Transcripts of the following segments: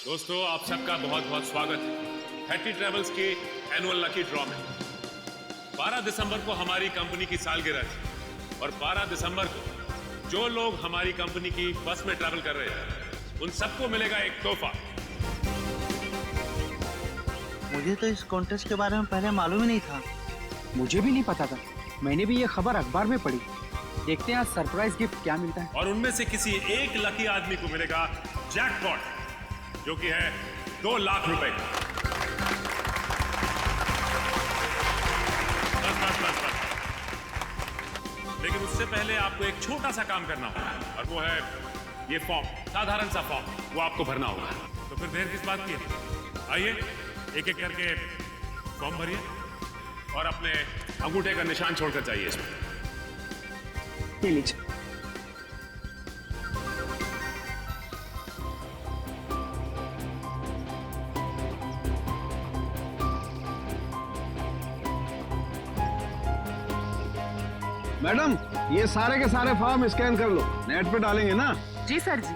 दोस्तों, आप सबका बहुत बहुत स्वागत है हैट्टी ट्रेवल्स के एनुअल लकी ड्रॉ में। 12 दिसंबर को हमारी कंपनी की सालगिरह थी और 12 दिसंबर को जो लोग हमारी कंपनी की बस में ट्रैवल कर रहे हैं उन सबको मिलेगा एक तोहफा। मुझे तो इस कॉन्टेस्ट के बारे में पहले मालूम ही नहीं था। मुझे भी नहीं पता था। मैंने भी ये खबर अखबार में पढ़ी। देखते हैं आज सरप्राइज गिफ्ट क्या मिलता है। और उनमें से किसी एक लकी आदमी को मिलेगा जैकपॉट, जो कि है 2 लाख रुपए का। बस। लेकिन उससे पहले आपको एक छोटा सा काम करना होगा और वो है ये फॉर्म, साधारण सा फॉर्म, वो आपको भरना होगा। तो फिर देर किस बात की है? आइए एक एक करके फॉर्म भरिए और अपने अंगूठे का निशान छोड़कर जाइए इसमें। ये लीजिए। मैडम, ये सारे के सारे फॉर्म स्कैन कर लो, नेट पे डालेंगे ना। जी सर जी।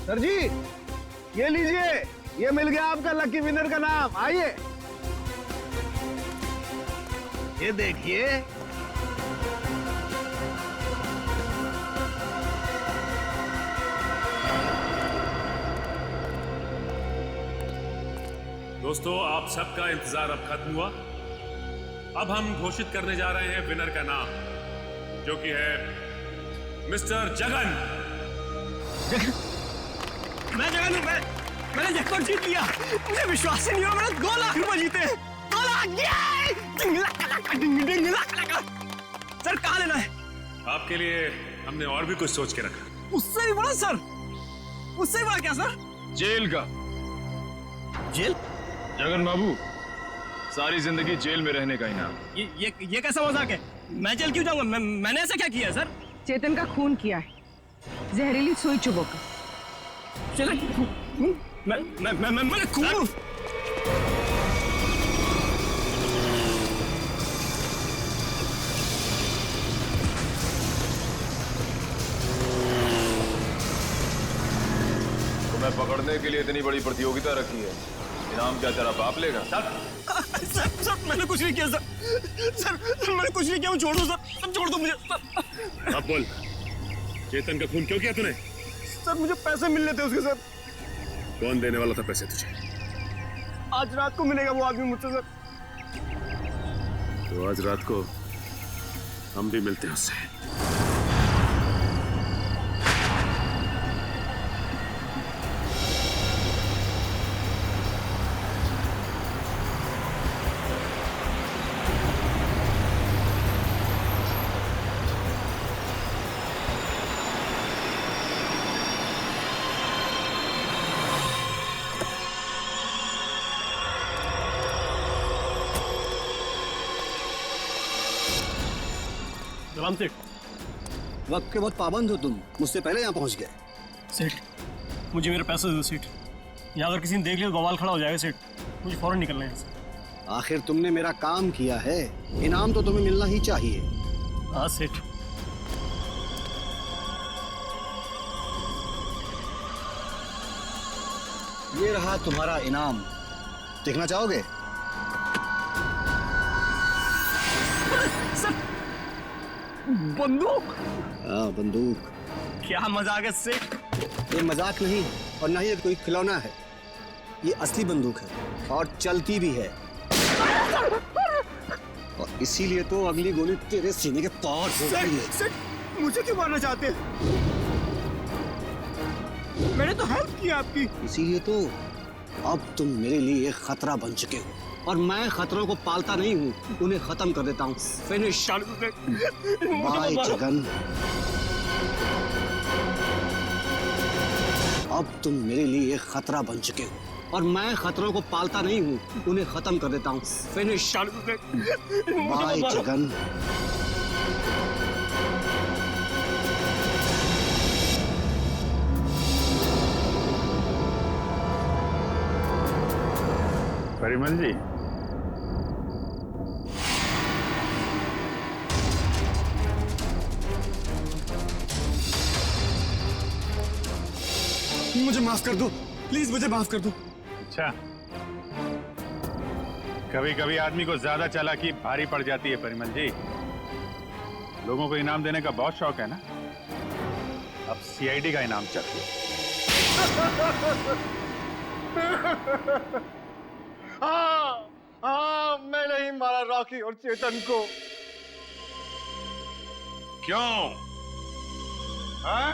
सर जी, ये लीजिए, ये मिल गया आपका लकी विनर का नाम। आइए, ये देखिए। दोस्तों, आप सबका इंतजार अब खत्म हुआ। अब हम घोषित करने जा रहे हैं विनर का नाम, जो कि है मिस्टर जगन। मैं जगन हूं। मैंने जैकपॉट जीत लिया। मुझे विश्वास ही नहीं हो, मैंने 2 लाख रुपए जीते। 2 लाख! सर, कहाँ लेना है? आपके लिए हमने और भी कुछ सोच के रखा। उससे भी बड़ा सर? उससे भी बड़ा क्या सर? जेल का। जेल? जगन बाबू, सारी जिंदगी जेल में रहने का इनाम। ये कैसा मजाक है? मैं जेल क्यों जाऊंगा? मैंने ऐसा क्या किया है सर? चेतन का खून किया है, जहरीली सुई चुभोकर। चेतन खून? मैंने खून? तुम्हें पकड़ने के लिए इतनी बड़ी प्रतियोगिता रखी है, इनाम क्या तेरा बाप लेगा? सर, मैंने कुछ नहीं किया सर, मैंने कुछ नहीं किया। छोड़ दो सर, छोड़ दो मुझे। अब बोल, चेतन का खून क्यों किया तूने? सर, मुझे पैसे मिलने थे उसके। सर, कौन देने वाला था पैसे तुझे? आज रात को मिलेगा वो आदमी मुझसे। सर, तो आज रात को हम भी मिलते हैं उससे। राम सेठ। वक्त के बहुत पाबंद हो तुम, मुझसे पहले यहाँ पहुँच गए। सेठ, मुझे मेरे पैसे दो सेठ। यहाँ अगर किसी ने देख लिया तो बवाल खड़ा हो जाएगा सेठ। मुझे फौरन निकलना है यहाँ से। आखिर तुमने मेरा काम किया है, इनाम तो तुम्हें मिलना ही चाहिए। हाँ सेठ। ये रहा तुम्हारा इनाम, देखना चाहोगे? बंदूक? हाँ, बंदूक। क्या मजाक है सेठ? ये मजाक नहीं और ना ही ये कोई खिलौना है। ये असली बंदूक है और चलती भी है। और इसीलिए तो अगली गोली तेरे सीने के पार होगी। सर, मुझे क्यों मारना चाहते हैं? मैंने तो हेल्प की आपकी। इसीलिए तो अब तुम मेरे लिए एक खतरा बन चुके हो और मैं खतरों को पालता नहीं हूँ, उन्हें खत्म कर देता हूँ। फिनिश। बाय जगन। अब तुम मेरे लिए एक खतरा बन चुके हो और मैं खतरों को पालता नहीं हूँ, उन्हें खत्म कर देता हूँ। फिनिश। बाय जगन। परिमल जी, मुझे माफ कर दो, प्लीज मुझे माफ कर दो। अच्छा, कभी कभी आदमी को ज्यादा चालाकी भारी पड़ जाती है परिमल जी। लोगों को इनाम देने का बहुत शौक है ना, अब सीआईडी का इनाम चाहिए। हाँ, मैं नहीं मारा रॉकी और चेतन को। क्यों? हाँ?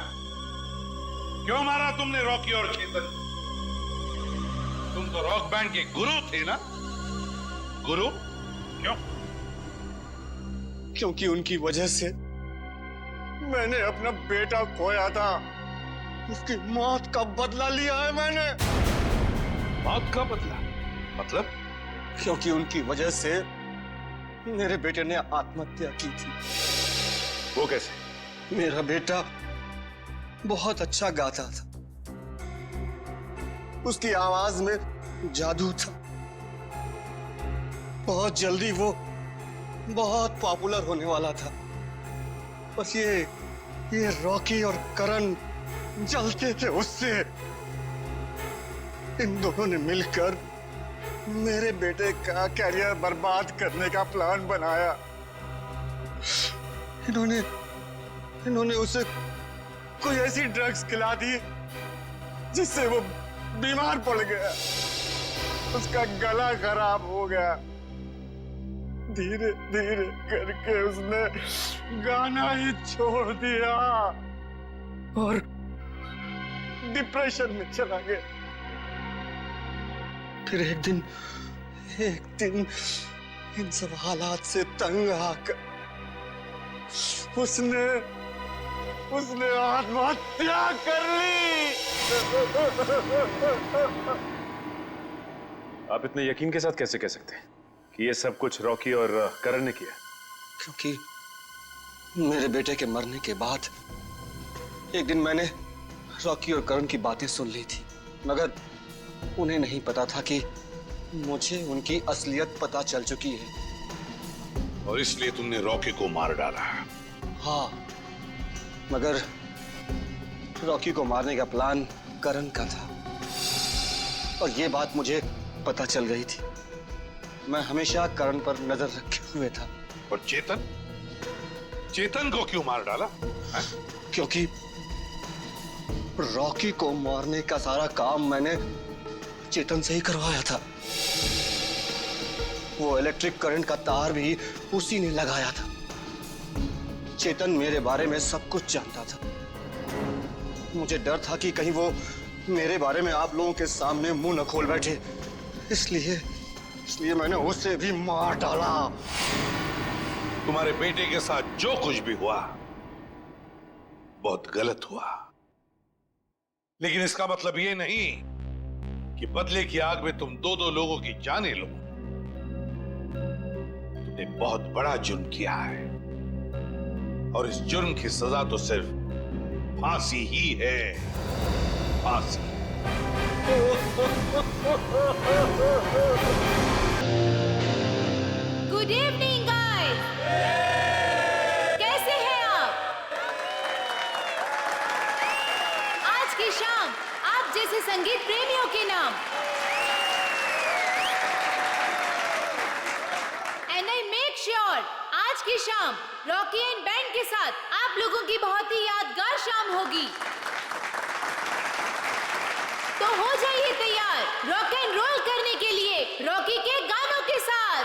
क्यों मारा तुमने रॉकी और चेतन? तुम तो रॉक बैंड के गुरु थे ना? गुरु? क्यों? क्योंकि उनकी वजह से मैंने अपना बेटा खोया था। उसकी मौत का बदला लिया है मैंने। मौत का बदला? मतलब? क्योंकि उनकी वजह से मेरे बेटे ने आत्महत्या की थी। वो कैसे? मेरा बेटा बहुत अच्छा गाता था, उसकी आवाज में जादू था। बहुत जल्दी वो बहुत पॉपुलर होने वाला था। बस ये रॉकी और करण जलते थे उससे। इन दोनों ने मिलकर मेरे बेटे का कैरियर बर्बाद करने का प्लान बनाया। इन्होंने उसे कोई ऐसी ड्रग्स खिला दी जिससे वो बीमार पड़ गया। उसका गला खराब हो गया। धीरे धीरे करके उसने गाना ही छोड़ दिया और डिप्रेशन में चला गया। फिर एक दिन इन सब हालात से तंग आकर उसने आत्महत्या कर ली। आप इतने यकीन के साथ कैसे कह सकते हैं कि ये सब कुछ रॉकी और करण ने किया? क्योंकि मेरे बेटे के मरने के बाद एक दिन मैंने रॉकी और करण की बातें सुन ली थी, मगर उन्हें नहीं पता था कि मुझे उनकी असलियत पता चल चुकी है। और इसलिए तुमने रॉकी को मार डाला? हाँ, मगर रॉकी को मारने का प्लान करण का था और ये बात मुझे पता चल गई थी। मैं हमेशा करण पर नजर रखे हुए था। और चेतन को क्यों मार डाला? क्योंकि रॉकी को मारने का सारा काम मैंने चेतन से ही करवाया था। वो इलेक्ट्रिक करंट का तार भी उसी ने लगाया था। चेतन मेरे बारे में सब कुछ जानता था। मुझे डर था कि कहीं वो मेरे बारे में आप लोगों के सामने मुंह न खोल बैठे, इसलिए मैंने उसे भी मार डाला। तुम्हारे बेटे के साथ जो कुछ भी हुआ बहुत गलत हुआ, लेकिन इसका मतलब ये नहीं कि बदले की आग में तुम दो लोगों की जानें लो। तुमने बहुत बड़ा जुर्म किया है और इस जुर्म की सजा तो सिर्फ फांसी ही है। फांसी। गुड इवनिंग गाइस, कैसे हैं आप? आज की शाम आप जैसे संगीत प्रेमियों के नाम एंड आई मेक श्योर आज की शाम रॉकी एंड बैंड के साथ आप लोगों की बहुत ही यादगार शाम होगी। तो हो जाइए तैयार रॉक एंड रोल करने के लिए रॉकी के गानों के साथ।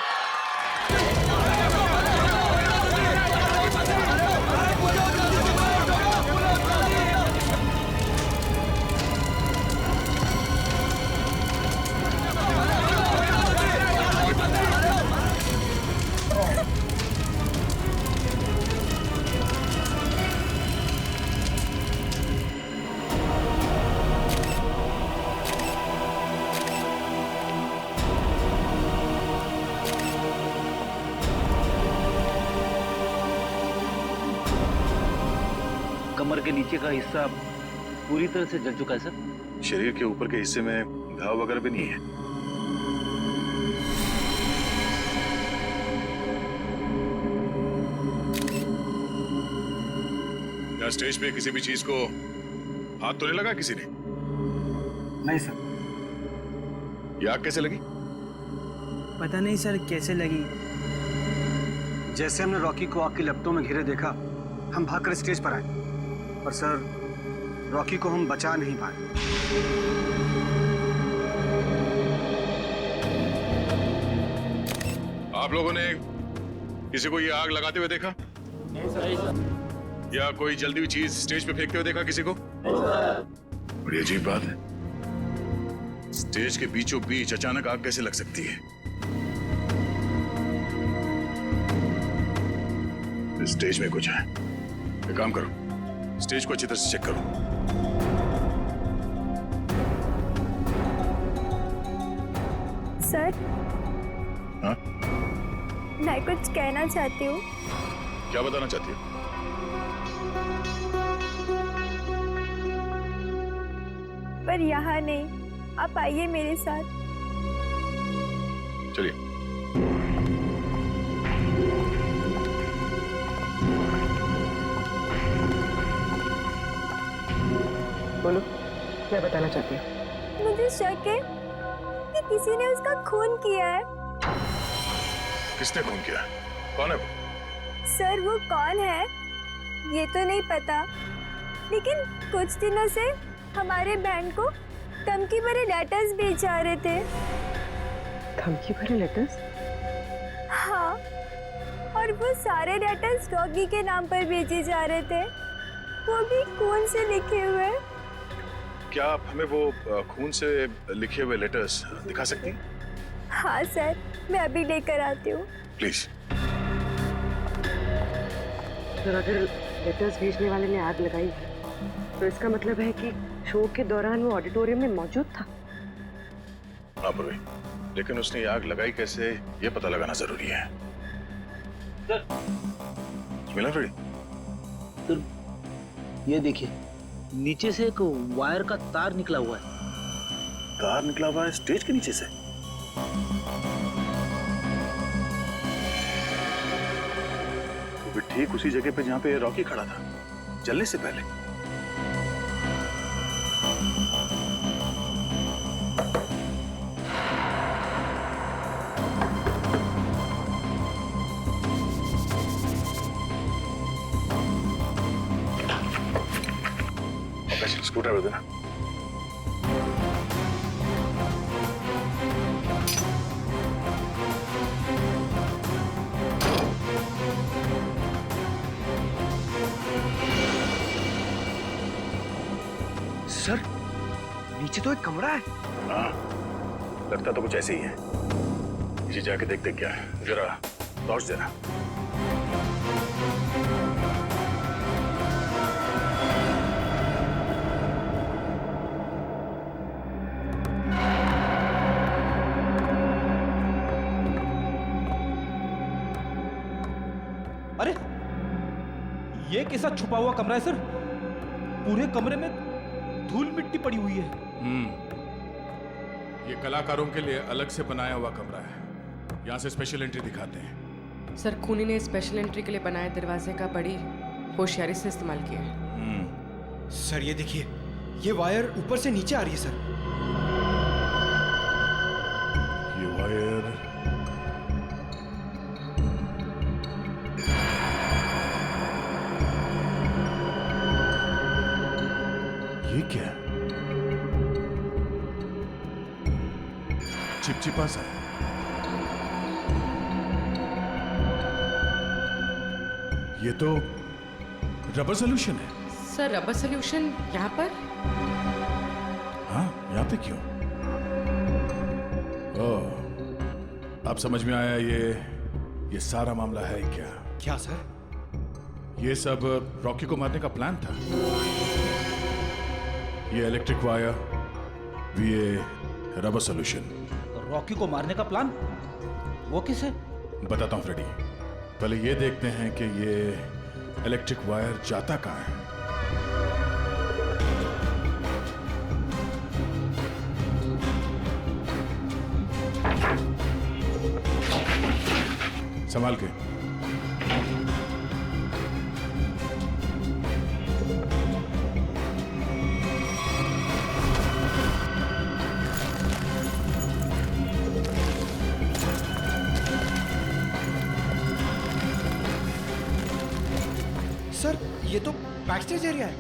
कमर के नीचे का हिस्सा पूरी तरह से जल चुका है सर। शरीर के ऊपर के हिस्से में घाव वगैरह भी नहीं है। क्या स्टेज पे किसी भी चीज को हाथ तो नहीं लगा किसी ने? नहीं सर। ये आग कैसे लगी? पता नहीं सर कैसे लगी। जैसे हमने रॉकी को आग की लपटों में घिरे देखा, हम भागकर स्टेज पर आए, पर सर रॉकी को हम बचा नहीं पाए। आप लोगों ने किसी को ये आग लगाते हुए देखा? नहीं सर। या कोई जल्दी हुई चीज स्टेज पे फेंकते हुए देखा किसी को? बड़ी अजीब बात है, स्टेज के बीचों बीच अचानक आग कैसे लग सकती है? इस स्टेज में कुछ है। एक काम करो, स्टेज को अच्छी तरह से चेक करो। सर, हाँ? मैं कुछ कहना चाहती हूँ। क्या बताना चाहती हो? पर यहाँ नहीं, आप आइए मेरे साथ। चलिए। बोलो, क्या बताना चाहती हो? मुझे शक है कि किसी ने उसका खून किया है। किसने खून किया? कौन है वो? सर वो कौन है ये तो नहीं पता, लेकिन कुछ दिनों से हमारे बैंड को धमकी भरे लेटर्स भेज जा रहे थे। धमकी भरे लेटर्स? हाँ, और वो सारे लेटर्स रॉकी के नाम पर भेजे जा रहे थे, वो भी खून से लिखे हुए। क्या आप हमें वो खून से लिखे हुए लेटर्स दिखा सकती हैं? हाँ सर, मैं अभी लेकर आती हूँ। प्लीज। सर अगर लेटर्स भेजने वाले ने आग लगाई है तो इसका मतलब है कि शो के दौरान वो ऑडिटोरियम में मौजूद था। हाँ पूर्वी, लेकिन उसने आग लगाई कैसे ये पता लगाना जरूरी है। मिला रेडी? तो ये देखिए, नीचे से एक वायर का तार निकला हुआ है। तार निकला हुआ है स्टेज के नीचे से? वो भी ठीक उसी जगह पे जहां पे रॉकी खड़ा था जलने से पहले। स्क्रूड्राइवर देना। सर, नीचे तो एक कमरा है। हाँ, लगता तो कुछ ऐसे ही है। नीचे जाके देखते क्या है, जरा टॉर्च देना। अरे ये कैसा छुपा हुआ कमरा है सर? पूरे कमरे में धूल मिट्टी पड़ी हुई है। ये कलाकारों के लिए अलग से बनाया हुआ कमरा है। यहाँ से स्पेशल एंट्री दिखाते हैं। सर खूनी ने स्पेशल एंट्री के लिए बनाए दरवाजे का बड़ी होशियारी से इस्तेमाल किया है। सर ये देखिए, ये वायर ऊपर से नीचे आ रही है सर। ये वायर ये क्या है? चिपचिपा सा। ये तो रबर सॉल्यूशन है। सर रबर सॉल्यूशन यहाँ पर? हाँ, यहाँ पे क्यों? ओह, अब समझ में आया ये सारा मामला है क्या? क्या सर? ये सब रॉकी को मारने का प्लान था। ये इलेक्ट्रिक वायर, ये रबर सॉल्यूशन। रॉकी को मारने का प्लान? वो किसे? बताता हूँ फ्रेडी। पहले ये देखते हैं कि ये इलेक्ट्रिक वायर जाता कहाँ है। संभाल के। सर ये तो बैक स्टेज एरिया है।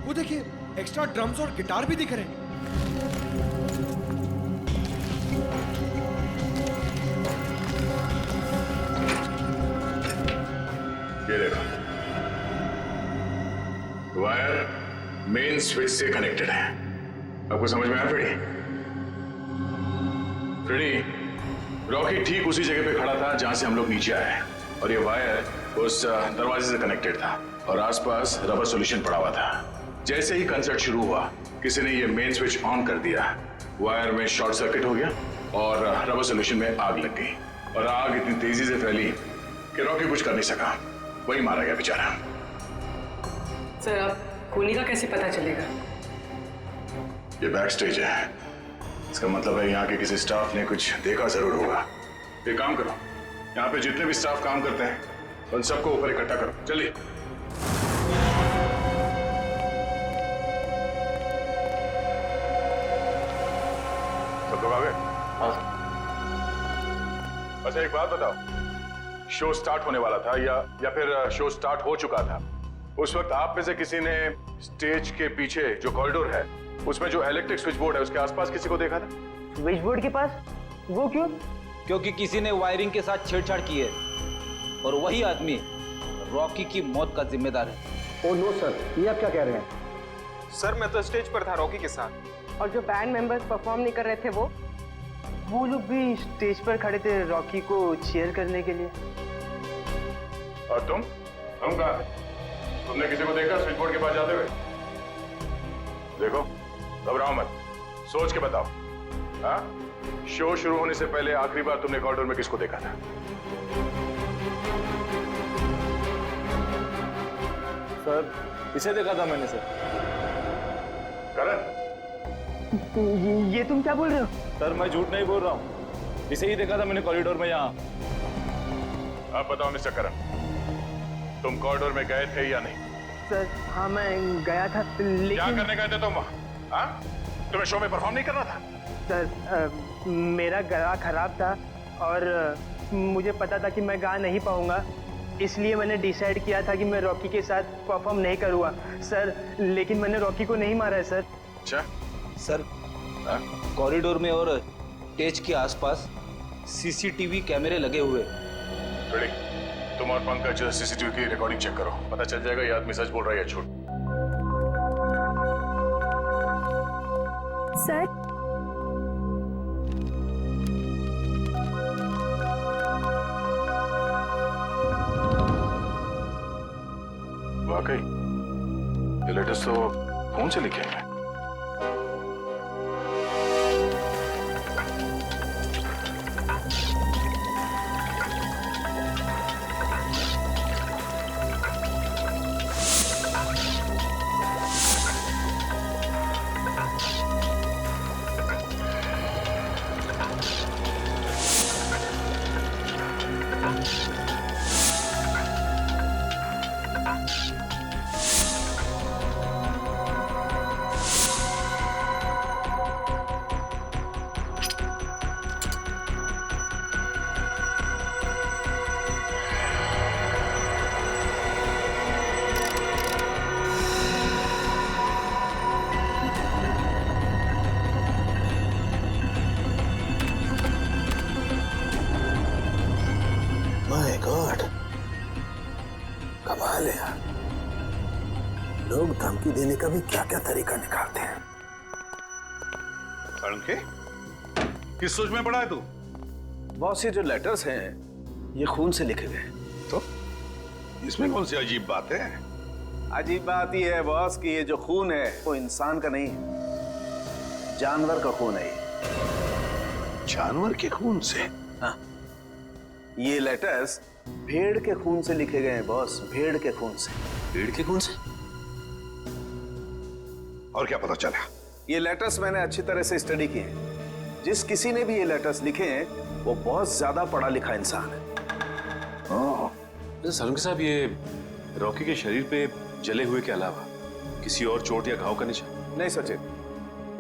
वो देखिए एक्स्ट्रा ड्रम्स और गिटार भी दिख रहे हैं। ये देखो, वायर मेन स्विच से कनेक्टेड है। आपको समझ में आया फ्रेडी? फ्रेडी, रॉकी ठीक उसी जगह पे खड़ा था जहां से हम लोग नीचे आए हैं, और ये वायर उस दरवाजे से कनेक्टेड था और आसपास रबर सॉल्यूशन पड़ा हुआ था। जैसे ही कंसर्ट शुरू हुआ, किसी ने ये मेन स्विच ऑन कर दिया, वायर में शॉर्ट सर्किट हो गया और रबर सॉल्यूशन में आग लग गई, और आग इतनी तेजी से फैली कि रॉकी कुछ कर नहीं सका, वही मारा गया बेचारा। सर अब खूनी का कैसे पता चलेगा? ये बैक स्टेज है, इसका मतलब है यहाँ के किसी स्टाफ ने कुछ देखा जरूर होगा। एक काम करो, यहाँ पे जितने भी स्टाफ काम करते हैं उन सबको ऊपर इकट्ठा करो, चलिए। सब लोग आ गए? अच्छा एक बात बताओ, शो स्टार्ट होने वाला था या फिर शो स्टार्ट हो चुका था? उस वक्त आप में से किसी ने स्टेज के पीछे जो कॉरिडोर है उसमें जो इलेक्ट्रिक स्विच बोर्ड है उसके आसपास किसी को देखा था? स्विच बोर्ड के पास? वो क्यों? क्योंकि किसी ने वायरिंग के साथ छेड़छाड़ की है और वही आदमी रॉकी की मौत का जिम्मेदार है। ओ नो सर, ये आप क्या कह रहे हैं? सर मैं तो स्टेज पर था रॉकी के साथ। और जो बैंड मेंबर्स परफॉर्म नहीं कर रहे थे वो लोग भी स्टेज पर खड़े थे रॉकी को चीयर करने के लिए। और तुम कहाँ? तुमने किसी को देखा स्विच बोर्ड के पास जाते हुए? देखो, घबराओ मत, सोच के बताओ। हाँ? शो शुरू होने से पहले आखिरी बार तुमने कॉरिडोर में किसको देखा था? सर इसे देखा था मैंने सर। करण, ये तुम क्या बोल रहे हो? सर मैं झूठ नहीं बोल रहा हूँ, इसे ही देखा था मैंने कॉरिडोर में यहाँ। आप बताओ मिस्टर करण, तुम कॉरिडोर में गए थे या नहीं? सर हाँ मैं गया था, लेकिन क्या करने गए थे तुम वहाँ? हाँ? तुम्हें शो में परफॉर्म नहीं करना था? सर मेरा गला खराब था और मुझे पता था कि मैं गा नहीं पाऊंगा, इसलिए मैंने डिसाइड किया था कि मैं रॉकी के साथ परफॉर्म नहीं करूँगा सर। लेकिन मैंने रॉकी को नहीं मारा है सर। अच्छा सर, कॉरिडोर में और स्टेज के आसपास सीसीटीवी कैमरे लगे हुए। तुम और पंकज सीसीटीवी की रिकॉर्डिंग चेक करो, पता चल जाएगा ये आदमी सच बोल रहा है या झूठ। सर वाकई ये लेटर्स तो फोन से लिखे हैं। कमाल है यार, लोग धमकी देने का भी क्या क्या तरीका निकालते हैं। किस सोच में पड़ा है तू? बॉस ये जो लेटर्स हैं ये खून से लिखे गए। तो इसमें कौन सी अजीब बात है? अजीब बात यह है बॉस कि ये जो खून है वो इंसान का नहीं है, जानवर का खून है। जानवर के खून से? हाँ, ये लेटर्स भेड़ के खून से लिखे गए हैं बॉस, भेड़ के खून से। भेड़ के खून से? और क्या पता चला? ये लेटर्स मैंने अच्छी तरह से स्टडी किए हैं। जिस किसी ने भी ये लेटर्स लिखे हैं वो बहुत ज्यादा पढ़ा लिखा इंसान है। सलून साहब, ये रॉकी के शरीर पे जले हुए के अलावा किसी और चोट या घाव का निशान? नहीं सचिन,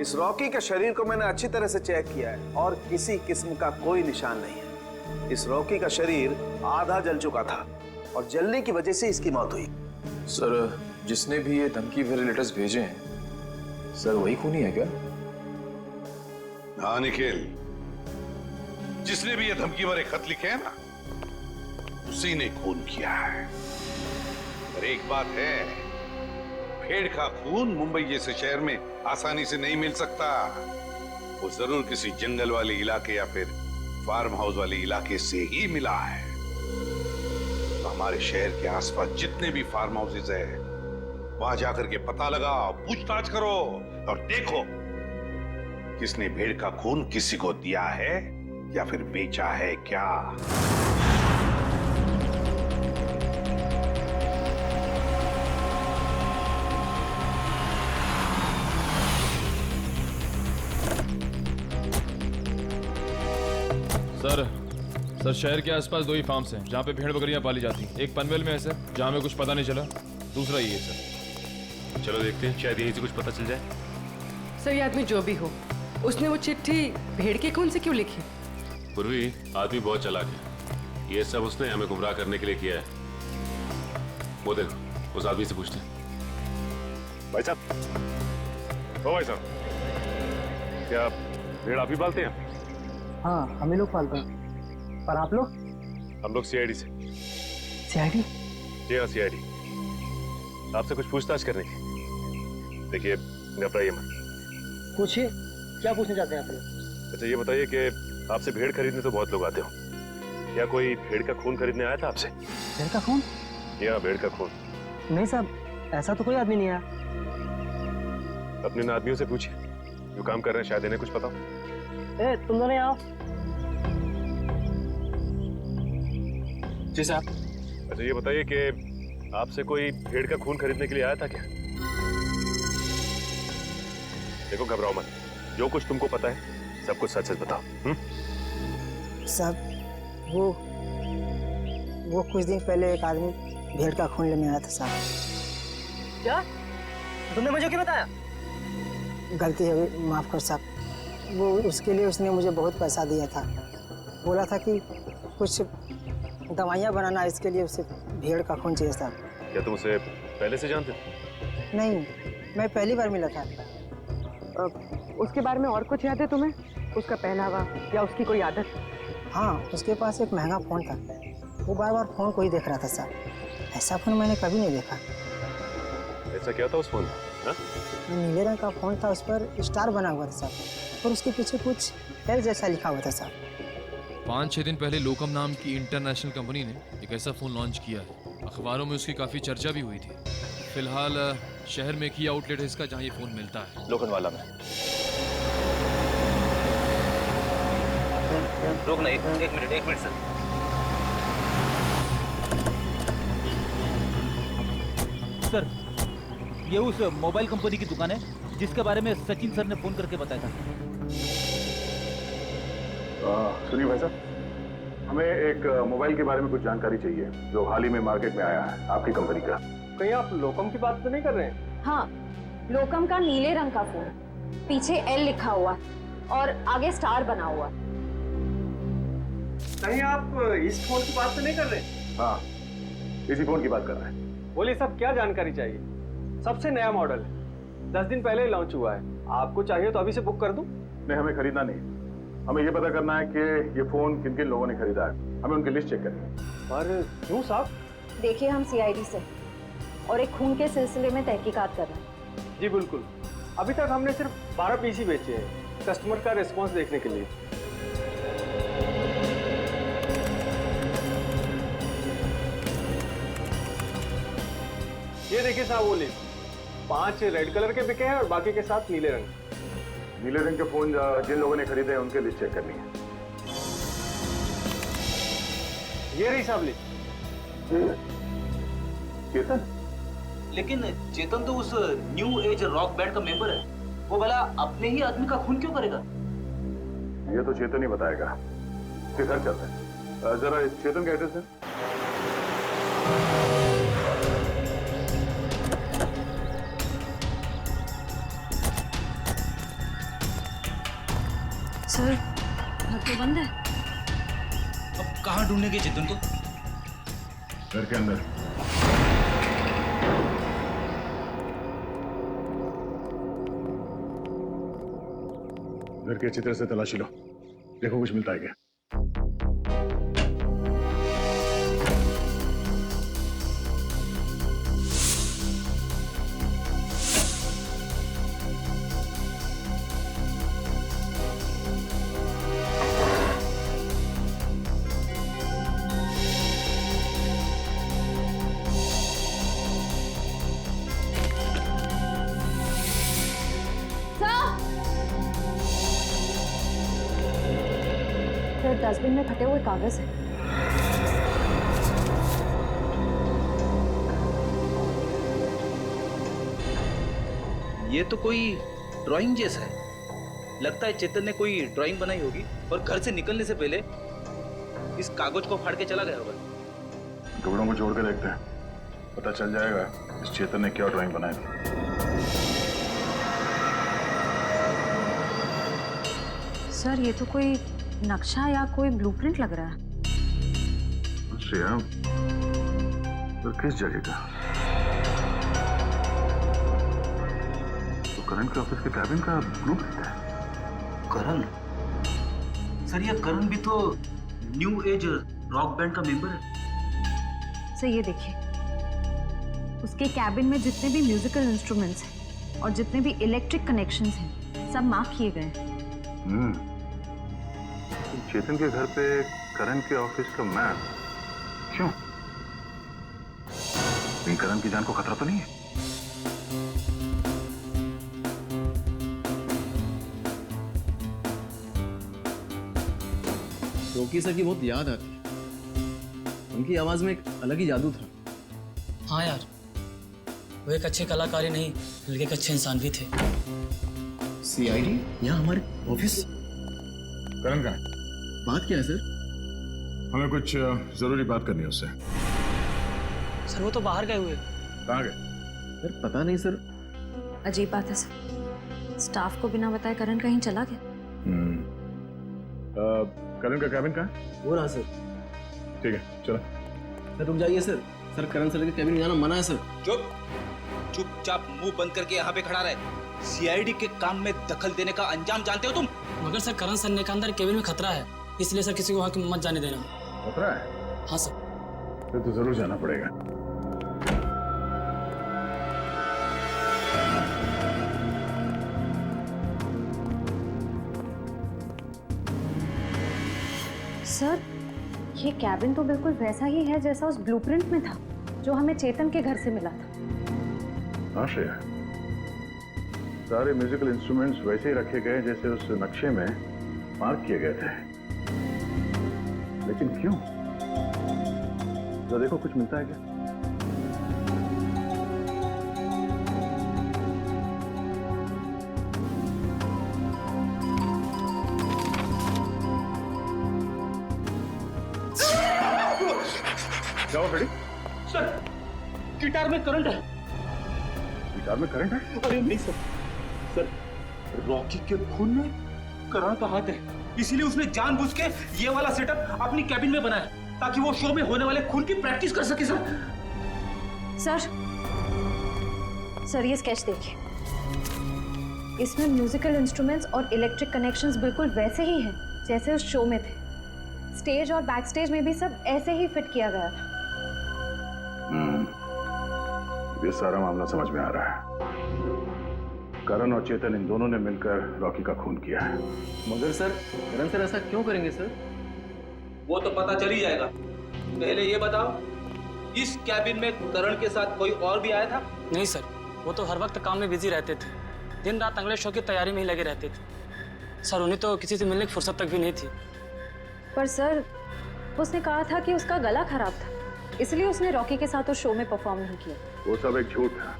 इस रॉकी के शरीर को मैंने अच्छी तरह से चेक किया है और किसी किस्म का कोई निशान नहीं है। इस रॉकी का शरीर आधा जल चुका था और जलने की वजह से इसकी मौत हुई। सर, जिसने भी ये धमकी भरे लेटर्स भेजे हैं, सर वही खूनी है क्या? हाँ निखिल, जिसने भी ये धमकी भरे खत लिखे हैं ना, उसी ने खून किया है। पर एक बात है, भेड़ का खून मुंबई जैसे शहर में आसानी से नहीं मिल सकता। वो जरूर किसी जंगल वाले इलाके या फिर फार्म हाउस वाले इलाके से ही मिला है। तो हमारे शहर के आसपास जितने भी फार्म हाउसेज है, वहां जाकर के पता लगाओ, पूछताछ करो और देखो किसने भेड़ का खून किसी को दिया है या फिर बेचा है क्या। सर शहर के आसपास 2 ही फार्म्स हैं जहाँ पे भेड़ बकरियां पाली जाती हैं। एक पनवेल में है सर, जहाँ में कुछ पता नहीं चला। दूसरा ये है सर। चलो देखते हैं, शायद यहीं से कुछ पता चल जाए। सर ये आदमी जो भी हो, उसने वो चिट्ठी भेड़ के खून से क्यों लिखी? पूर्वी, आदमी बहुत चालाक है। ये सब उसने हमें गुमराह करने के लिए किया है। वो देखो, उस आदमी से पूछते हैं। भाई साहब, ओ भाई साहब, क्या भेड़ आप ही पालते हैं? हाँ, हम ही लोग पालते हैं। पर आप लोग? हम लोग सीआईडी से। सीआईडी? जी हाँ, सीआईडी। आपसे कुछ पूछताछ करने की। देखिए, घबराइए मत। पूछिए, क्या पूछना चाहते हैं आप लोग? अच्छा ये बताइए कि आपसे भेड़ खरीदने तो बहुत लोग आते हो, क्या कोई भेड़ का खून खरीदने आया था आपसे? भेड़ का खून? या भेड़ का खून? नहीं साहब, ऐसा तो कोई आदमी नहीं आया। अपने इन आदमियों से पूछिए जो काम कर रहे हैं, शायद इन्हें कुछ पता हो। तुम दोनों आओ। जी साहब। अच्छा ये बताइए कि आपसे कोई भेड़ का खून खरीदने के लिए आया था क्या? देखो घबराओ मत, जो कुछ तुमको पता है सब कुछ सच सच बताओ। साहब, वो कुछ दिन पहले एक आदमी भेड़ का खून लेने आया था साहब। क्या? तुमने मुझे क्यों बताया? गलती है, माफ कर साहब। वो उसके लिए उसने मुझे बहुत पैसा दिया था। बोला था कि कुछ दवाइयाँ बनाना, इसके लिए उसे भेड़ का खून चाहिए साहब। क्या तुम उसे पहले से जानते थे? नहीं, मैं पहली बार मिला था। उसके बारे में और कुछ याद है तुम्हें? उसका पहनावा या उसकी कोई आदत? हाँ, उसके पास एक महंगा फोन था। वो बार बार फोन को ही देख रहा था साहब। ऐसा फोन मैंने कभी नहीं देखा। ऐसा क्या था उस फोन में? नीले रंग का फोन था, उस पर स्टार बना हुआ था साहब, और उसके पीछे कुछ एल जैसा लिखा हुआ था साहब। 5-6 दिन पहले लोकम नाम की इंटरनेशनल कंपनी ने एक ऐसा फ़ोन लॉन्च किया है। अखबारों में उसकी काफ़ी चर्चा भी हुई थी। फिलहाल शहर में एक ही आउटलेट है इसका जहाँ ये फ़ोन मिलता है, लोखंडवाला में। रोकना, एक मिनट सर। सर, ये उस मोबाइल कंपनी की दुकान है जिसके बारे में सचिन सर ने फोन करके बताया था। सुनिए भाई साहब, हमें एक मोबाइल के बारे में कुछ जानकारी चाहिए जो हाल ही में मार्केट में आया है आपकी कंपनी का। कहीं आप लोकम की बात तो नहीं कर रहे हैं? हाँ, लोकम का नीले रंग का फोन, पीछे एल लिखा हुआ और आगे स्टार बना हुआ। कहीं आप इस फोन की बात तो नहीं कर रहे? हाँ, इसी फोन की बात कर रहे हैं। बोलिए साहब, क्या जानकारी चाहिए? सबसे नया मॉडल है, 10 दिन पहले ही लॉन्च हुआ है। आपको चाहिए तो अभी से बुक कर दूं? नहीं, हमें खरीदना नहीं। हमें ये पता करना है कि ये फोन किन किन लोगों ने खरीदा है। हमें उनकी लिस्ट चेक करनी है। और क्यों साहब? देखिए, हम सीआईडी से और एक खून के सिलसिले में तहकीकात कर रहे हैं। जी बिल्कुल। अभी तक हमने सिर्फ 12 पीसी बेचे हैं, कस्टमर का रिस्पॉन्स देखने के लिए। ये देखिए साहब, वो लिस्ट 5 रेड कलर के बिके हैं और बाकी के साथ नीले रंग। नीले रंग के फोन जिन लोगों ने खरीदे हैं उनके लिस्ट चेक करनी है। ये रही साहब लिस्ट। चेतन? लेकिन चेतन तो उस न्यू एज रॉक बैंड का मेंबर है। वो भला अपने ही आदमी का खून क्यों करेगा? ये तो चेतन ही बताएगा। फिर घर चलते हैं। जरा इस चेतन का एड्रेस है। सर घर तो बंद है। अब कहाँ ढूंढेंगे चेतन को? घर के अंदर। घर के अच्छी तरह से तलाशी लो, देखो कुछ मिलता है क्या। डस्टबिन में फटे हुए कागज हैं। ये तो कोई ड्राइंग जैसा है। लगता है चेतन ने कोई ड्राइंग बनाई होगी और घर से निकलने से पहले इस कागज को फाड़ के चला गया होगा। टुकड़ों को जोड़ के देखते हैं, पता चल जाएगा इस चेतन ने क्या ड्राइंग बनाई थी। सर ये तो कोई नक्शा या कोई ब्लूप्रिंट लग रहा है। श्रेया, तो किस जगह का? तो करण के ऑफिस के कैबिन का ब्लूप्रिंट है। करण? सर ये करण भी तो न्यू एज रॉक बैंड का मेंबर है। सर ये देखिए, उसके कैबिन में जितने भी म्यूजिकल इंस्ट्रूमेंट्स हैं और जितने भी इलेक्ट्रिक कनेक्शंस हैं सब मार्क किए गए हैं। चेतन के घर पे करण के ऑफिस का मैप क्यों? कहीं करण की जान को खतरा तो नहीं है? रॉकी सर की बहुत याद आती है। उनकी आवाज में एक अलग ही जादू था। हाँ यार, वो एक अच्छे कलाकार ही नहीं बल्कि एक अच्छे इंसान भी थे। सीआईडी यहाँ हमारे ऑफिस। करण कहाँ है? बात क्या है सर? हमें कुछ जरूरी बात करनी है उससे। सर वो तो बाहर गए हुए। कहाँ गए? सर पता नहीं सर। अजीब बात है सर, स्टाफ को बिना बताए करण कहीं चला गया। करण का कैबिन कहाँ है? वो रहा सर। ठीक है चलो। सर रुक जाइए सर। सर करण सर के कैबिन में जाना मना है सर। चुपचाप मुंह बंद करके यहाँ पे खड़ा रहे। सीआईडी के काम में दखल देने का अंजाम जानते हो तुम? मगर सर करण सर ने कहा अंदर केबिन में खतरा है, इसलिए सर किसी को वहां मत जाने देना। खतरा है? हाँ सर। फिर तो जरूर जाना पड़ेगा। सर ये कैबिन तो बिल्कुल वैसा ही है जैसा उस ब्लूप्रिंट में था जो हमें चेतन के घर से मिला था। हाँ श्रेया, सारे म्यूजिकल इंस्ट्रूमेंट्स वैसे ही रखे गए जैसे उस नक्शे में मार्क किए गए थे। लेकिन क्यों? तो देखो कुछ मिलता है क्या? जाओ खड़ी। सर गिटार में करंट है। गिटार में करंट है? अरे नहीं सर, सर रॉकी के खून में करण का हाथ है, इसीलिए उसने जानबूझ के ये वाला सेटअप अपनी कैबिन में बनाया ताकि वो शो में होने वाले खून की प्रैक्टिस कर सके। सर ये स्केच देखिए, इसमें म्यूजिकल इंस्ट्रूमेंट्स और इलेक्ट्रिक कनेक्शंस बिल्कुल वैसे ही हैं जैसे उस शो में थे। स्टेज और बैक स्टेज में भी सब ऐसे ही फिट किया गया था। ये सारा मामला समझ में आ रहा है। करण और चेतन इन दोनों ने मिलकर रॉकी का खून किया है। मगर सर करण सर ऐसा क्यों करेंगे सर? वो तो पता चल ही जाएगा। पहले ये बताओ, इस कैबिन में करण के साथ कोई और भी आया था? नहीं सर, वो तो हर वक्त काम में बिजी रहते थे, दिन रात अगले शो की तैयारी में ही लगे रहते थे। सर उन्हें तो किसी से मिलने की फुर्सत तक भी नहीं थी। पर सर उसने कहा था कि उसका गला खराब था, इसलिए उसने रॉकी के साथ उस शो में परफॉर्म नहीं किया। वो सब एक झूठ था।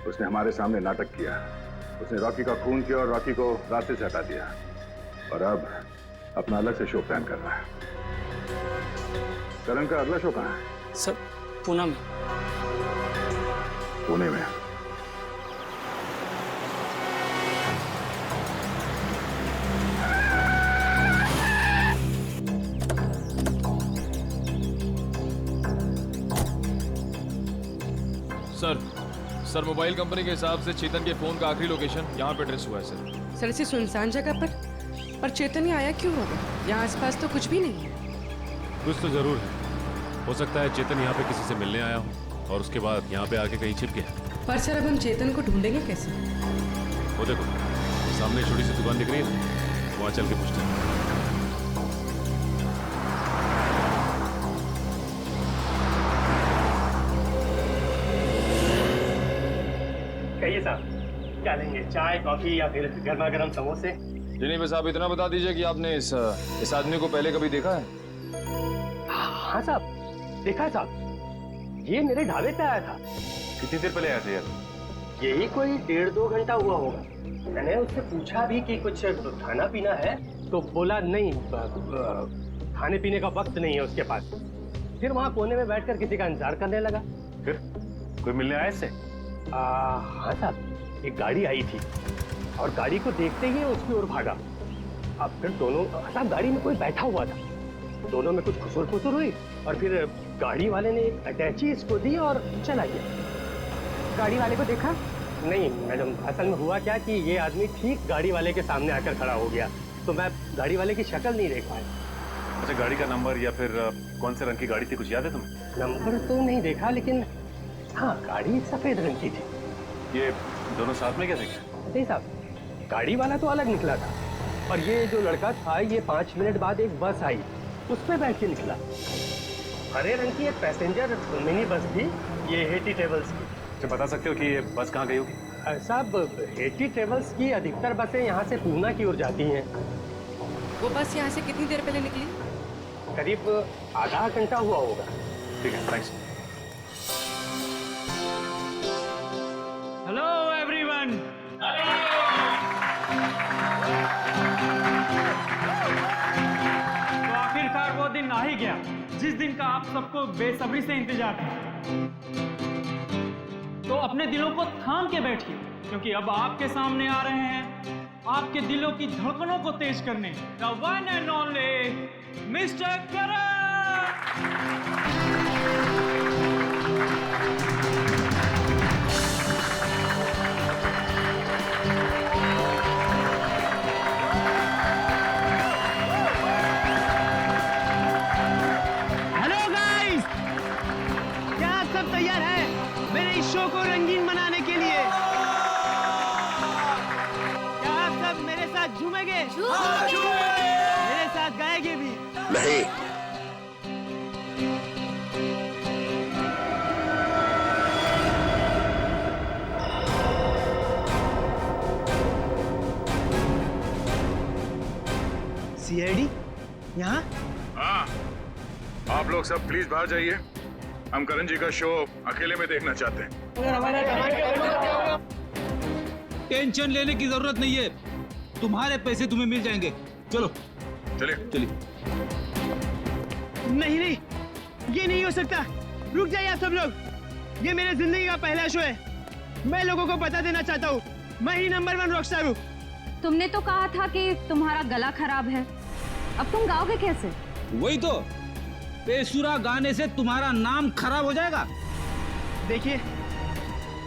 उसने हमारे सामने नाटक किया। उसने रॉकी का खून किया और रॉकी को रास्ते से हटा दिया, और अब अपना अलग से शो प्लान कर रहा है। करण का अगला शो कहाँ है? सर पूना में। पुणे में? सर मोबाइल कंपनी के हिसाब से चेतन के फोन का आखिरी लोकेशन यहाँ पे ट्रेस हुआ है सर। सर इसी सुनसान जगह पर चेतन ही आया क्यों होगा? यहाँ आसपास तो कुछ भी नहीं है। कुछ तो जरूर है। हो सकता है चेतन यहाँ पे किसी से मिलने आया हो और उसके बाद यहाँ पे आके कहीं छिप गया। पर सर अब हम चेतन को ढूंढेंगे कैसे? वो देखो सामने छोटी सी दुकान दिख रही है ना, वहाँ चल के पूछते हैं। कहिए साहब, क्या लेंगे? चाय, कॉफी या फिर गर्मा गर्म समोसे? जी बस आप इतना बता दीजिए कि आपने इस आदमी को पहले कभी देखा है? हाँ साहब, देखा है साहब। ये मेरे ढाबे पे आया था। कितनी देर पहले आया था यार? यही कोई 1.5-2 घंटा हुआ होगा। मैंने उससे पूछा भी कि कुछ खाना पीना है, तो बोला नहीं, खाने पीने का वक्त नहीं है उसके पास। फिर वहाँ कोने में बैठकर किसी का इंतजार करने लगा। फिर कोई मिलने आया इससे? हाँ साहब, एक गाड़ी आई थी और गाड़ी को देखते ही उसकी ओर भागा। अब फिर दोनों, साहब गाड़ी में कोई बैठा हुआ था, दोनों में कुछ खुसुर फुसुर हुई और फिर गाड़ी वाले ने एक अटैची इसको दी और चला गया। गाड़ी वाले को देखा? नहीं मैडम, असल में हुआ क्या कि ये आदमी ठीक गाड़ी वाले के सामने आकर खड़ा हो गया, तो मैं गाड़ी वाले की शक्ल नहीं देख पाया। अच्छा, गाड़ी का नंबर या फिर कौन से रंग की गाड़ी थी, कुछ याद है तुम्हें? नंबर तो नहीं देखा, लेकिन हाँ गाड़ी सफेद रंग की थी। ये दोनों साथ में कैसे गए? नहीं साहब, गाड़ी वाला तो अलग निकला था और ये जो लड़का था, ये 5 मिनट बाद एक बस आई, उस पर बैठ के निकला। हरे रंग की एक पैसेंजर मिनी बस थी, ये हेटी ट्रेवल्स की। अच्छा, बता सकते हो कि ये बस कहाँ गई होगी? साहब, हेटी ट्रेवल्स की अधिकतर बसें यहाँ से पूना की ओर जाती हैं। वो बस यहाँ से कितनी देर पहले निकली? करीब आधा घंटा हुआ होगा। ठीक है, थैंक्स। Hello everyone. तो आखिरकार वो दिन आ ही गया जिस दिन का आप सबको बेसब्री से इंतजार था। तो अपने दिलों को थाम के बैठिए, क्योंकि अब आपके सामने आ रहे हैं आपके दिलों की धड़कनों को तेज करने the one and only mister Karan. Hello guys, क्या आप सब तैयार हैं मेरे इस शो को रंगीन बनाने के लिए? क्या आप सब मेरे साथ झूमेंगे? मेरे साथ गाएंगे भी? नहीं। सीआईडी यहाँ? हाँ, आप लोग सब प्लीज बाहर जाइए। हम करण जी का शो अकेले में देखना चाहते हैं। टेंशन लेने की जरूरत नहीं है, तुम्हारे पैसे तुम्हें मिल जाएंगे। चलो चलिए चलिए। नहीं नहीं, ये नहीं हो सकता। रुक जाइए आप सब लोग, ये मेरे जिंदगी का पहला शो है। मैं लोगों को बता देना चाहता हूँ, मैं ही नंबर 1 रॉकस्टार हूँ। तुमने तो कहा था कि तुम्हारा गला खराब है, अब तुम गाओगे कैसे? वही तो, बेसुरा गाने से तुम्हारा नाम खराब हो जाएगा। देखिए,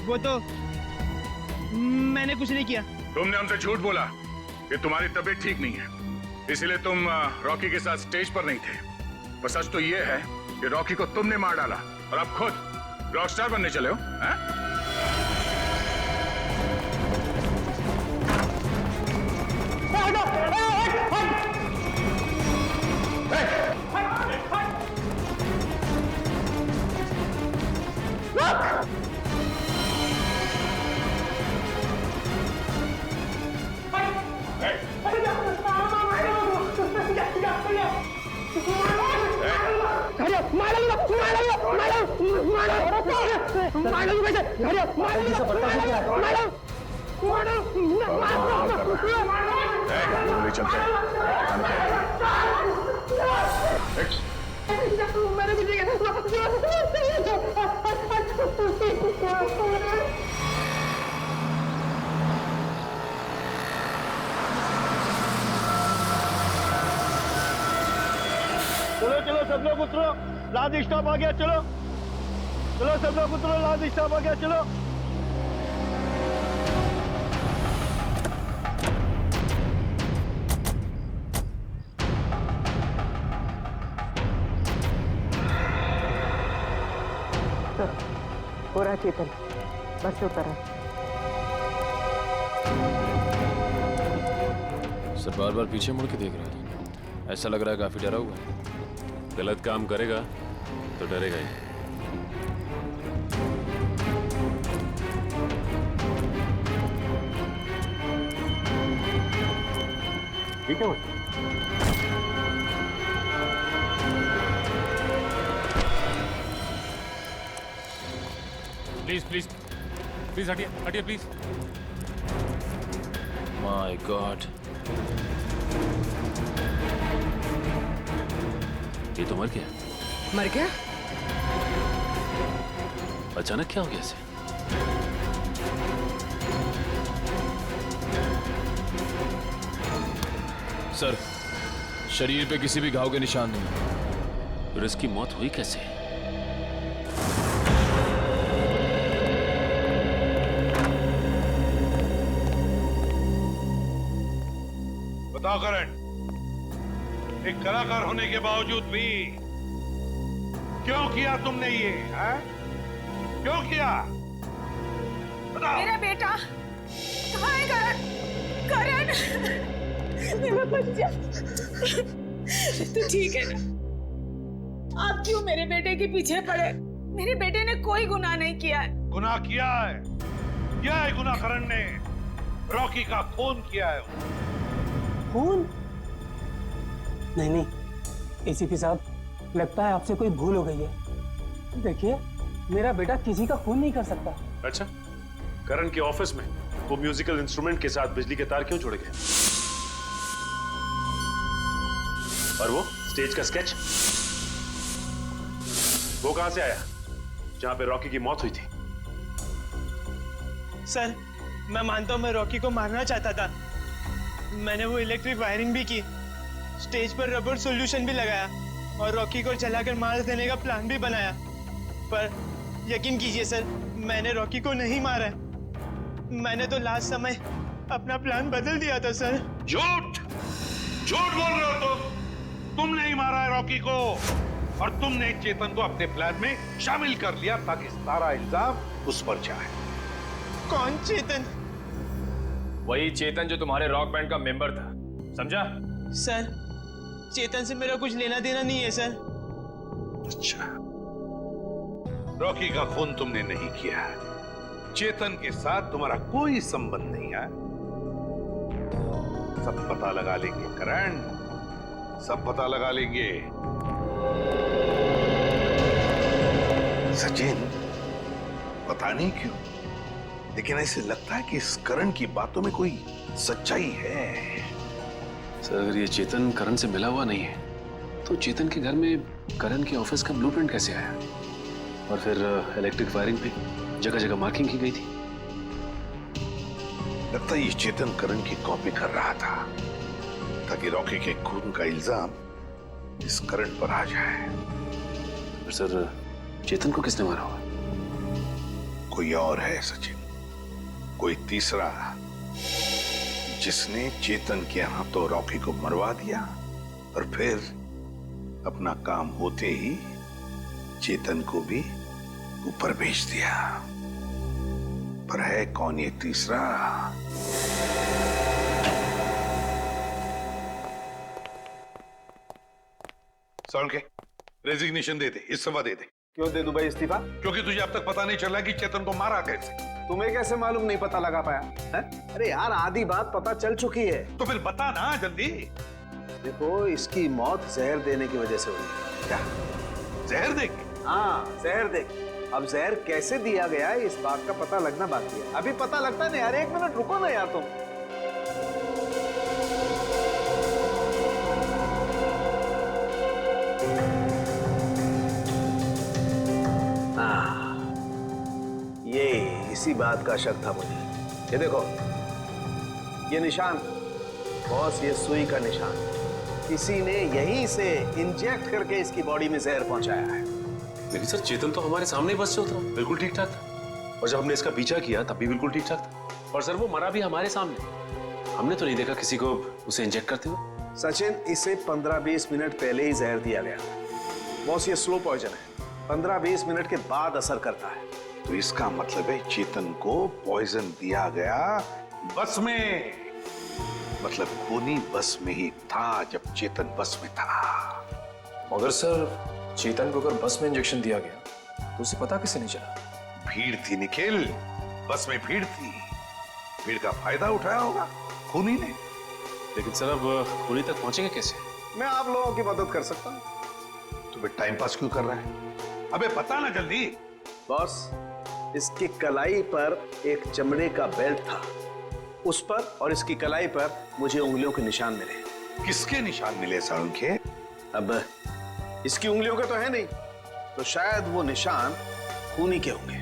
वो तो मैंने कुछ नहीं किया। तुमने हमसे झूठ बोला कि तुम्हारी तबीयत ठीक नहीं है, इसलिए तुम रॉकी के साथ स्टेज पर नहीं थे। पर सच तो ये है कि रॉकी को तुमने मार डाला और अब खुद रॉकस्टार बनने चले हो, हैं? ले चलते हैं। मेरे बेटे चलो चलो सब लोग उतरो, लाद स्टॉप आ गया, चलो चलो सब लोग उतरो, लाद स्टॉप आ गया, चलो। हो रहा चेतन, बस से उतर है। सर बार बार पीछे मुड़ के देख रहा है, ऐसा लग रहा है काफी डरा हुआ है। गलत काम करेगा तो डरेगा ही। ठीक है प्लीज प्लीज प्लीज हटिए हटिए प्लीज। माय गॉड, ये तो मर गया। मर गया? अचानक क्या हो गया इसे? सर शरीर पे किसी भी घाव के निशान नहीं। फिर इसकी मौत हुई कैसे? बताओ करण, एक कलाकार होने के बावजूद भी क्यों किया तुमने ये? है? क्यों किया? बताओ। मेरा बेटा कहाँ है? करण, करण, मेरा बच्चा, तू ठीक है ना? आप क्यों मेरे बेटे के पीछे पड़े? मेरे बेटे ने कोई गुनाह नहीं किया है। गुनाह किया है गुनाह करण ने। रॉकी का खून किया है। खून? नहीं नहीं एसीपी साहब, लगता है आपसे कोई भूल हो गई है। देखिए मेरा बेटा किसी का खून नहीं कर सकता। अच्छा, करण के ऑफिस में वो म्यूजिकल इंस्ट्रूमेंट के साथ बिजली के तार क्यों जोड़े गए? और वो स्टेज का स्केच वो कहां से आया जहां पे रॉकी की मौत हुई थी? सर मैं मानता हूं मैं रॉकी को मारना चाहता था। मैंने वो इलेक्ट्रिक वायरिंग भी की, स्टेज पर रबर सॉल्यूशन भी लगाया और रॉकी को जलाकर मार देने का प्लान भी बनाया। पर यकीन कीजिए सर, मैंने रॉकी को नहीं मारा है। मैंने तो लास्ट समय अपना प्लान बदल दिया था सर। झूठ झूठ बोल रहे हो तुम नहीं मारा है रॉकी को, और तुमने चेतन को अपने प्लान में शामिल कर लिया ताकि सारा इल्जाम उस पर जाए। कौन चेतन? वही चेतन जो तुम्हारे रॉक बैंड का मेंबर था, समझा? सर चेतन से मेरा कुछ लेना देना नहीं है सर। अच्छा, रॉकी का खून तुमने नहीं किया है, चेतन के साथ तुम्हारा कोई संबंध नहीं है। सब पता लगा लेंगे करण, सब पता लगा लेंगे। सचिन, पता नहीं क्यों लेकिन ऐसे लगता है कि इस करण की बातों में कोई सच्चाई है। सर अगर ये चेतन करण से मिला हुआ नहीं है तो चेतन के घर में करण के ऑफिस का ब्लूप्रिंट कैसे आया? और फिर इलेक्ट्रिक वायरिंग पे जगह जगह मार्किंग की गई थी। लगता है ये चेतन करण की कॉपी कर रहा था ताकि रॉकी के खून का इल्जाम इस करण पर आ जाए। सर चेतन को किसने मारा होगा? कोई और है सचिन, कोई तीसरा, जिसने चेतन के हाथों रॉकी को मरवा दिया और फिर अपना काम होते ही चेतन को भी ऊपर भेज दिया। पर है कौन ये तीसरा? सौन के रेजिग्नेशन दे दे, इस्तीफा दे दे। क्यों दे दूं भाई इस्तीफा? क्योंकि तुझे अब तक पता नहीं चला कि चेतन को मारा कैसे। तुम्हें कैसे मालूम नहीं पता लगा पाया है? अरे यार आधी बात पता चल चुकी है। तो फिर बता ना जल्दी। देखो इसकी मौत जहर देने की वजह से हुई है। क्या जहर दे के? हाँ जहर दे। अब जहर कैसे दिया गया है इस बात का पता लगना बाकी है। अभी पता लगता नहीं यार, 1 मिनट रुको ना यार तुम। इसी बात का शक था मुझे। ये देखो, ये निशान बॉस, ये सुई का निशान किसी ने यहीं से इंजेक्ट करके इसकी बॉडी में जहर पहुंचाया है। लेकिन सर चेतन तो हमारे सामने बस से उतरा, बिल्कुल ठीक ठाक था। और जब हमने इसका पीछा किया तब भी बिल्कुल ठीक ठाक था। और सर वो मरा भी हमारे सामने, हमने तो नहीं देखा किसी को उसे इंजेक्ट करते हुए। सचिन, इसे 15-20 मिनट पहले ही जहर दिया गया। बॉस, ये स्लो पॉइजन है, 15-20 मिनट के बाद असर करता है। तो इसका मतलब है चेतन को पॉइजन दिया गया बस में। मतलब खूनी बस में ही था जब चेतन बस में था। मगर सर चेतन को अगर बस में इंजेक्शन दिया गया तो उसे पता कैसे नहीं चला? भीड़ थी निखिल, बस में भीड़ थी, भीड़ का फायदा उठाया होगा खूनी ने। लेकिन सर अब खूनी तक पहुंचेंगे कैसे? मैं आप लोगों की मदद कर सकता हूं। तुम्हें टाइम पास क्यों कर रहा है? अबे बता ना जल्दी। बॉस, इसकी कलाई पर एक चमड़े का बेल्ट था, उस पर और इसकी कलाई पर मुझे उंगलियों के निशान मिले। किसके निशान मिले सर उनके? अब इसकी उंगलियों के तो है नहीं, तो शायद वो निशान खूनी के होंगे।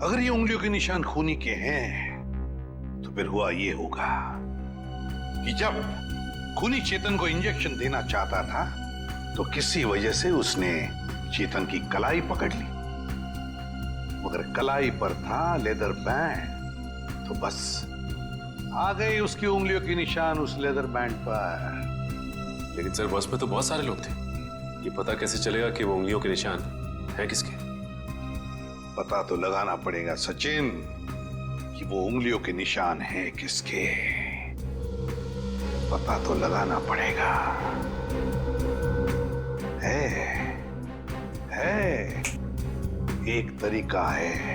अगर ये उंगलियों के निशान खूनी के हैं तो फिर हुआ ये होगा कि जब खूनी चेतन को इंजेक्शन देना चाहता था तो किसी वजह से उसने चेतन की कलाई पकड़ ली, मगर कलाई पर था लेदर बैंड, तो बस आ गए उसकी उंगलियों के निशान उस लेदर बैंड पर। लेकिन सर बस में तो बहुत सारे लोग थे, ये पता कैसे चलेगा कि वो उंगलियों के निशान है किसके? पता तो लगाना पड़ेगा सचिन कि वो उंगलियों के निशान हैं किसके। पता तो लगाना पड़ेगा। है एक तरीका है।